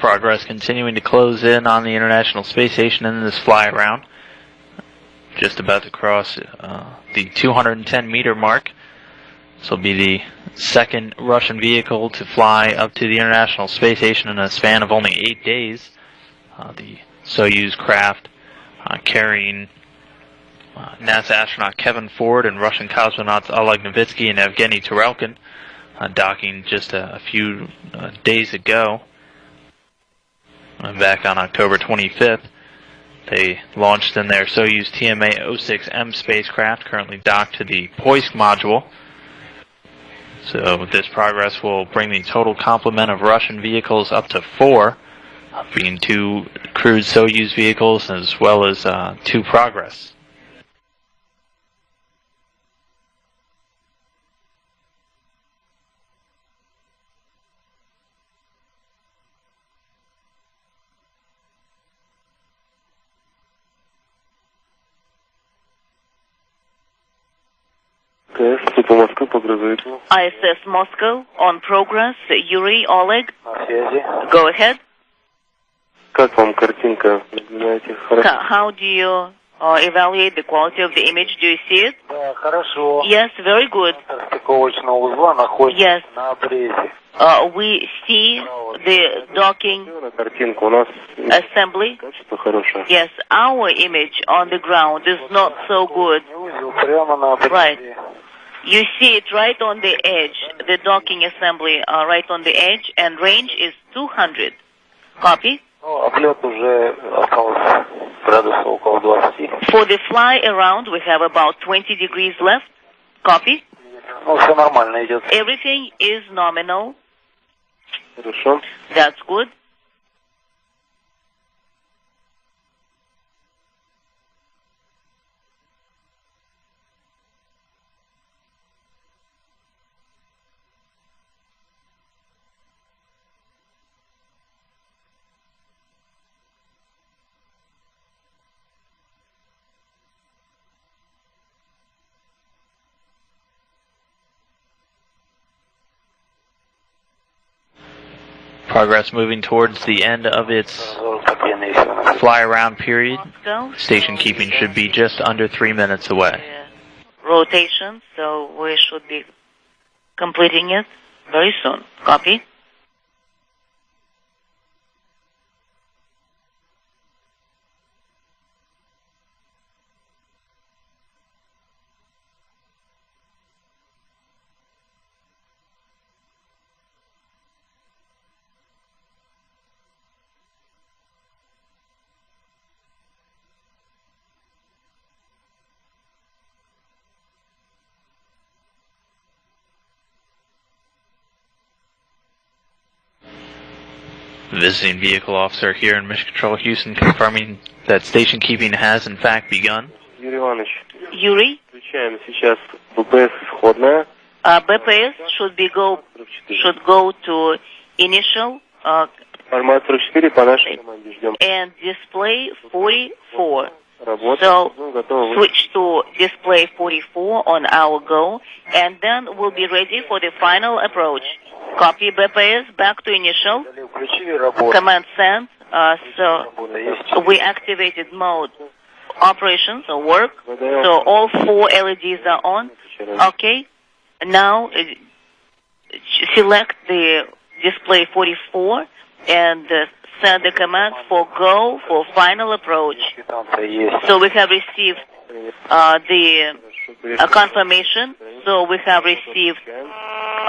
Progress continuing to close in on the International Space Station in this fly around. Just about to cross the 210-meter mark. This will be the second Russian vehicle to fly up to the International Space Station in a span of only 8 days. The Soyuz craft carrying NASA astronaut Kevin Ford and Russian cosmonauts Oleg Novitsky and Evgeny Tarelkin docking just a few days ago. Back on October 25th, they launched in their Soyuz TMA-06M spacecraft, currently docked to the Poisk module. So this progress will bring the total complement of Russian vehicles up to 4, being 2 crewed Soyuz vehicles as well as 2 Progress. ISS Moscow on Progress. Yuri, Oleg. Go ahead. How do you evaluate the quality of the image? Do you see it? Yes, very good. Yes. We see the docking assembly. Yes, our image on the ground is not so good. Right. You see it right on the edge, the docking assembly right on the edge, and range is 200. Copy? For the fly around, we have about 20 degrees left. Copy? Everything is nominal. That's good. Progress moving towards the end of its fly-around period. Station keeping should be just under 3 minutes away. Rotation, so we should be completing it very soon. Copy? Visiting vehicle officer here in Mission Control Houston confirming that station keeping has in fact begun. Yuri? BPS should go to initial and display 44. So switch to display 44 on our go, and then we'll be ready for the final approach. Copy BPS back to initial. Command send. So we activated mode operations or work. So all 4 LEDs are on. Okay. Now select the display 44 and send the command for go for final approach. So we have received the confirmation. So we have received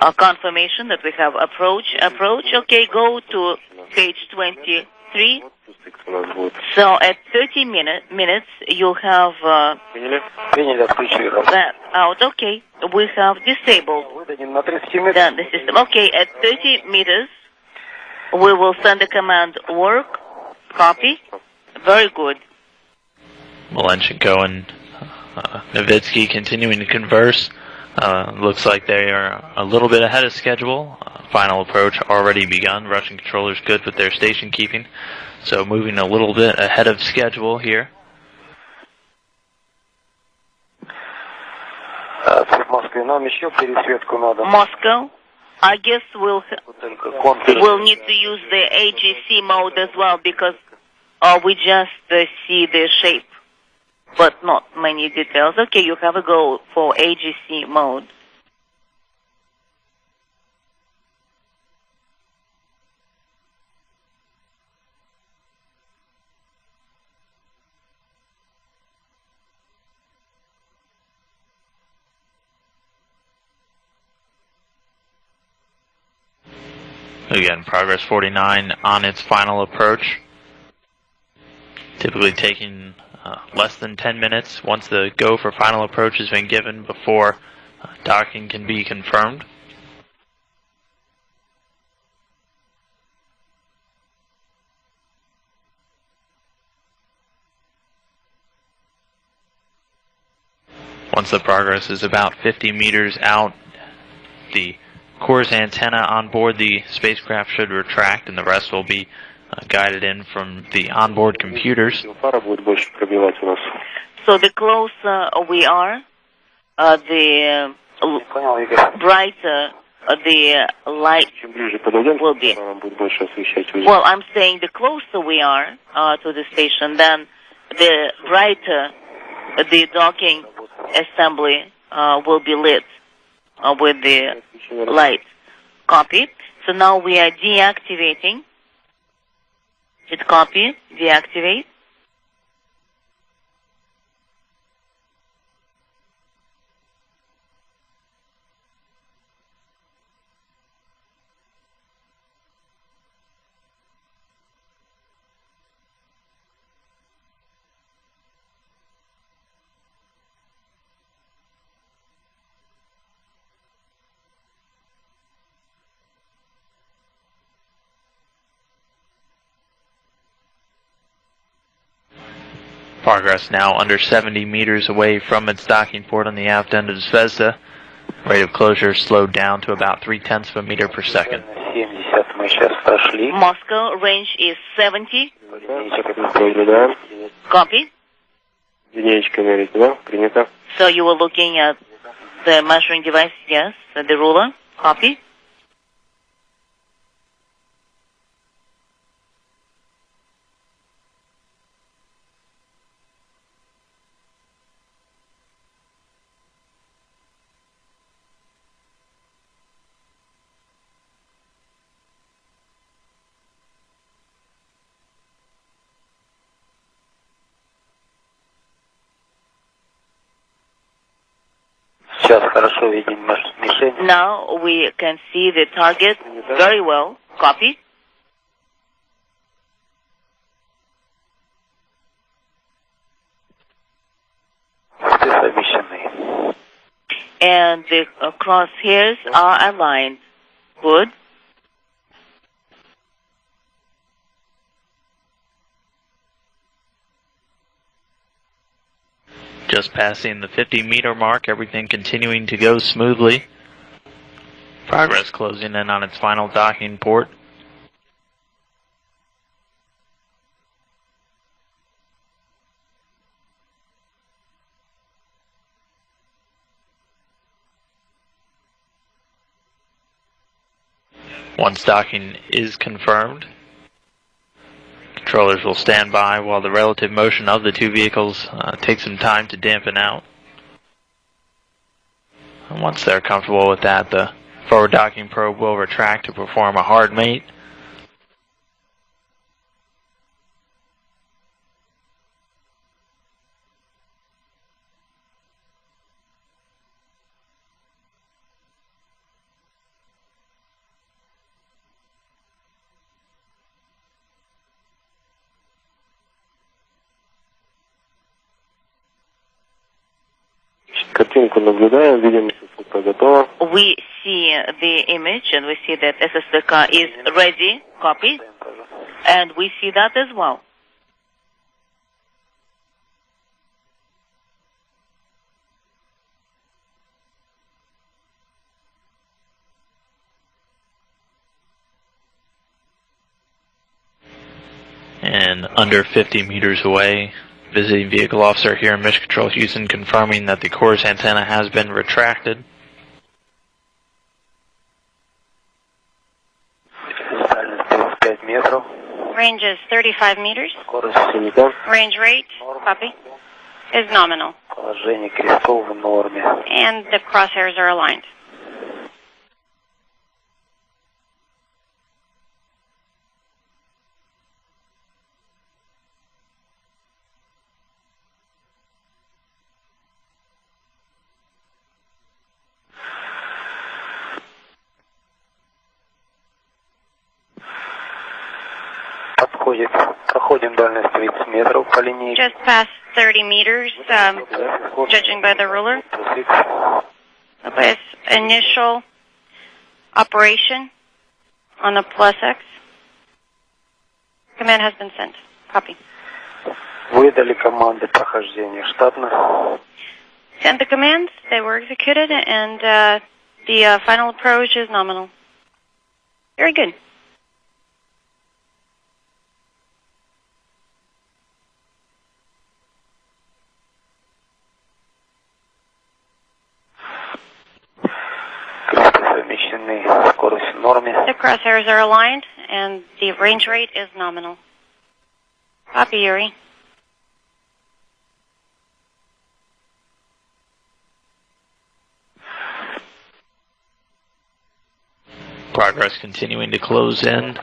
a confirmation that we have approach. Okay, go to page 23. So at 30 minutes, you have that out. Okay, we have disabled then the system. Okay, at 30 meters, we will send the command work. Copy. Very good. Malenchenko and Novitsky continuing to converse. Looks like they are a little bit ahead of schedule. Final approach already begun. Russian controllers good with their station keeping. So moving a little bit ahead of schedule here. Moscow, I guess we'll need to use the AGC mode as well because we just see the shape, but not many details. Okay, you have a go for AGC mode. Again, Progress 49 on its final approach. Typically taking less than 10 minutes once the go for final approach has been given before docking can be confirmed. Once the Progress is about 50 meters out, the Core's antenna on board the spacecraft should retract, and the rest will be guided in from the onboard computers. So the closer we are, the brighter the light will be. Well, I'm saying the closer we are to the station, then the brighter the docking assembly will be lit with the light. Copy. So now we are deactivating. Hit copy, deactivate. Progress now under 70 meters away from its docking port on the aft end of Zvezda. Rate of closure slowed down to about 0.3 of a meter per second. Moscow, range is 70. Copy. So you were looking at the measuring device, yes, the ruler. Copy. Now we can see the target very well. Copy. And the crosshairs are aligned. Good. Just passing the 50-meter mark, everything continuing to go smoothly. Progress closing in on its final docking port. Once docking is confirmed, controllers will stand by while the relative motion of the two vehicles takes some time to dampen out. And once they're comfortable with that, the forward docking probe will retract to perform a hard mate. We see the image and we see that SSVK is ready, copy, and we see that as well. And under 50 meters away, visiting vehicle officer here in Mission Control Houston confirming that the Core's antenna has been retracted. Range is 35 meters. Скорость снята. Range rate, copy, is nominal. Положение крестов в норме. And the crosshairs are aligned. Проходим дальность 30 метров по линии. Just past 30 meters, judging by the ruler. With initial operation on the plus X. Command has been sent. Copy. Выдали команды прохождения штатно. Sent the commands, they were executed, and the final approach is nominal. Very good. Скорость в норме. The crosshairs are aligned, and the range rate is nominal. Copy, Yuri. Progress continuing to close in,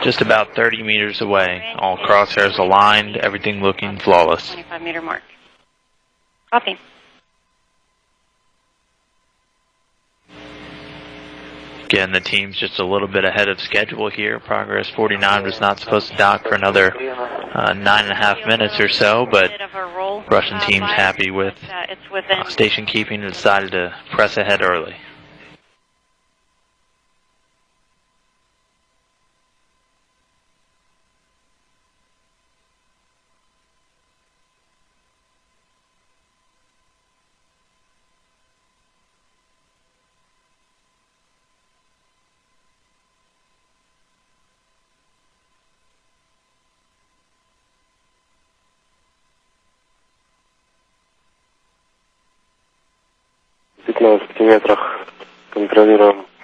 just about 30 meters away. All crosshairs aligned, everything looking flawless. 25-meter mark. Copy. Again, the team's just a little bit ahead of schedule here. Progress 49 was not supposed to dock for another 9.5 minutes or so, but Russian team's happy with station keeping and decided to press ahead early.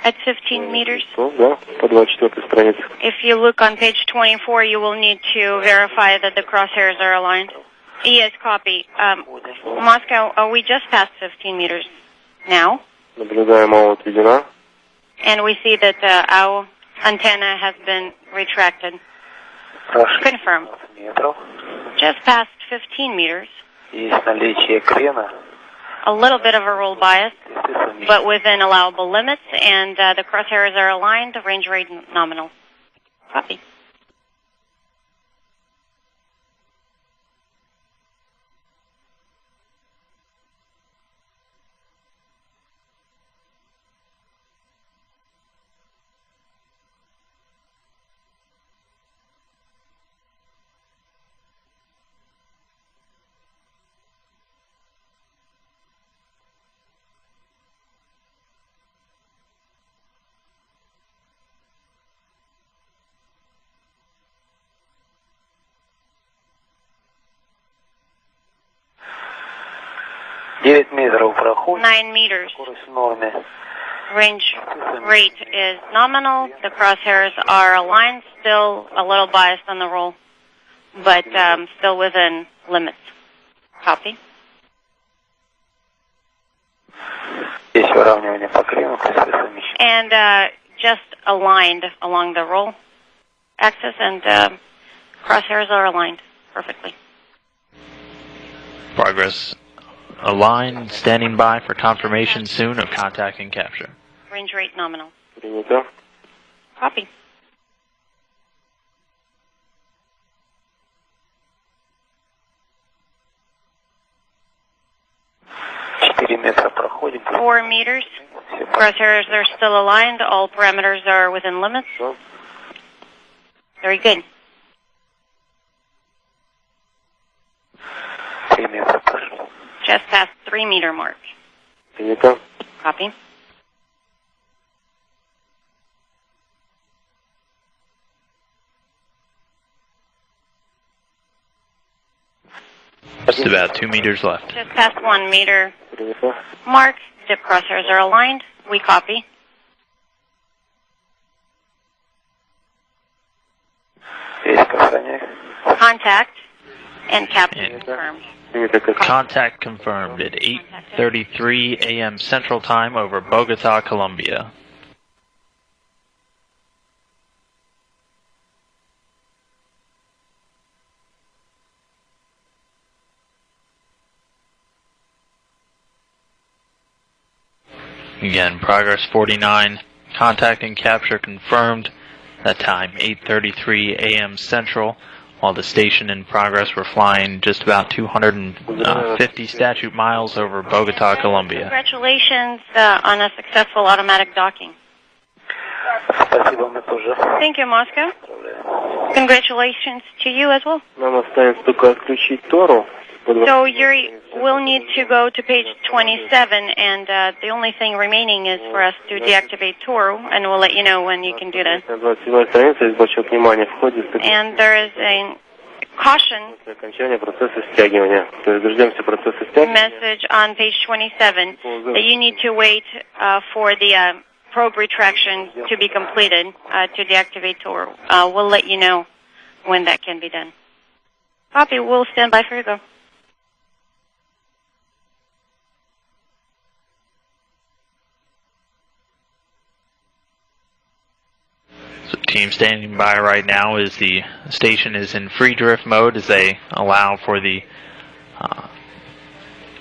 At 15 meters. If If you look on page 24, you will need to verify that the crosshairs are aligned. Yes, copy. Moscow, we just passed 15 meters now. And we see that our antenna has been retracted. Confirm. Just past 15 meters. A little bit of a roll bias, but within allowable limits, and the crosshairs are aligned, range rate nominal. Copy. Девять метров проходит. 9 meters. Скорость в норме. Range rate is nominal. The crosshairs are aligned, still a little biased on the roll, but still within limits. Copy. Есть выравнивание по крену, совмещение. And just aligned along the roll axis, and crosshairs are aligned perfectly. Progress aligned, standing by for confirmation soon of contact and capture. Range rate nominal. Принято. Copy. Метра проходим. 4 meters. Crosshairs are still aligned. All parameters are within limits. Very good. 3 метра прошли. Just past 3 meter mark. Принято. Copy. Just about 2 meters left. Just past 1 meter Принято. mark. The crosshairs are aligned. We copy. Есть, сохраняй. Contact and capture And- confirmed. Contact confirmed at 8:33 a.m. Central Time over Bogota, Colombia. Again, Progress 49, contact and capture confirmed. That time, 8:33 a.m. Central, while the station in Progress were flying just about 250 statute miles over Bogota, Colombia. Congratulations on a successful automatic docking. Спасибо, мы тоже. Thank you, Moscow. Congratulations to you as well. Нам остается только отключить Тору. So, Yuri, we'll need to go to page 27, and the only thing remaining is for us to deactivate Toru, and we'll let you know when you can do that. На 27-й странице есть большое внимание в ходе And there is a caution окончания процесса стягивания. То есть дождемся процесса стягивания. message on page 27 that you need to wait for the probe retraction to be completed to deactivate Toru. We'll let you know when that can be done. Copy. We'll stand by for you to go. So team standing by right now is the station is in free drift mode as they allow for the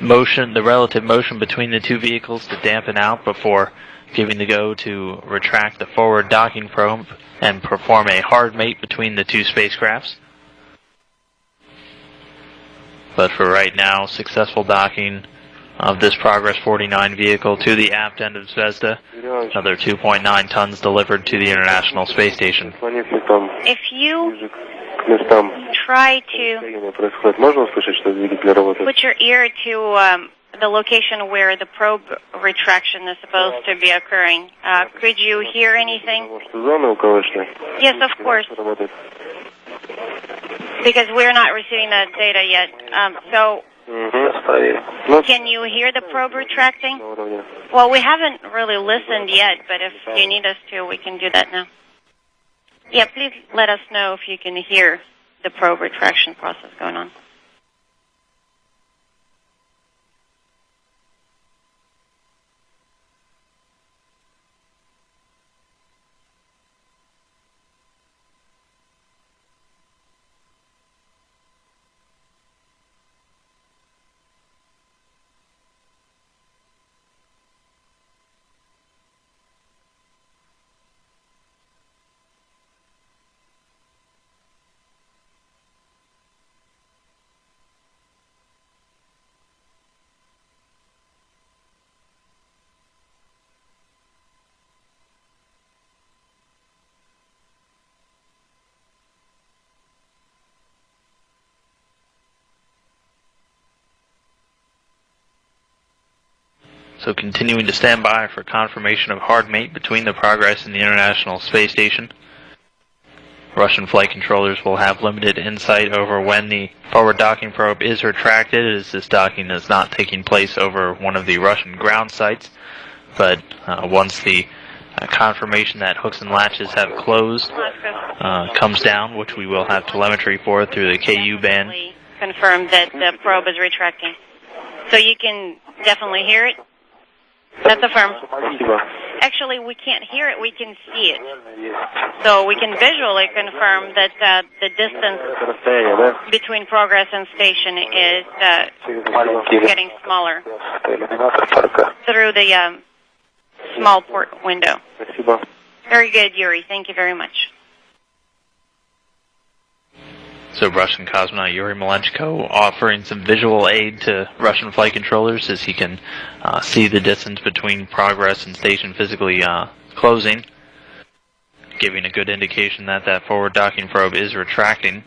motion, the relative motion between the two vehicles to dampen out before giving the go to retract the forward docking probe and perform a hard mate between the two spacecrafts. But for right now, successful docking of this Progress 49 vehicle to the aft end of Zvezda. Another 2.9 tons delivered to the International Space Station. If you try to put your ear to the location where the probe retraction is supposed to be occurring, could you hear anything? Yes, of course. Because we're not receiving that data yet. So, can you hear the probe retracting? Well, we haven't really listened yet, but if you need us to, we can do that now. Yeah, please let us know if you can hear the probe retraction process going on. So continuing to stand by for confirmation of hard mate between the Progress and the International Space Station. Russian flight controllers will have limited insight over when the forward docking probe is retracted, as this docking is not taking place over one of the Russian ground sites. But once the confirmation that hooks and latches have closed comes down, which we will have telemetry for through the KU band. Confirm that the probe is retracting. So you can definitely hear it? That's affirmed. Actually, we can't hear it, we can see it. So we can visually confirm that the distance between Progress and station is getting smaller through the small port window. Very good, Yuri. Thank you very much. So Russian cosmonaut Yuri Malenchko offering some visual aid to Russian flight controllers as he can see the distance between Progress and station physically closing, giving a good indication that that forward docking probe is retracting.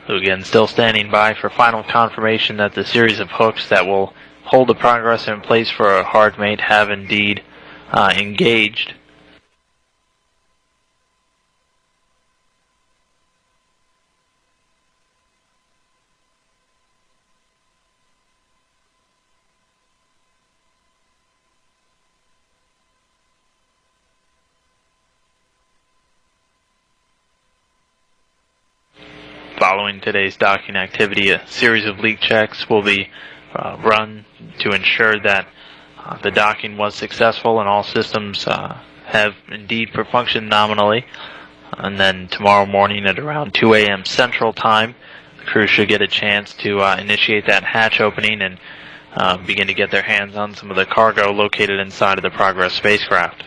who again still standing by for final confirmation that the series of hooks that will hold the Progress in place for a hard mate have indeed engaged. Following today's docking activity, a series of leak checks will be run to ensure that the docking was successful and all systems have indeed functioned nominally. And then tomorrow morning at around 2 a.m. Central Time, the crew should get a chance to initiate that hatch opening and begin to get their hands on some of the cargo located inside of the Progress spacecraft.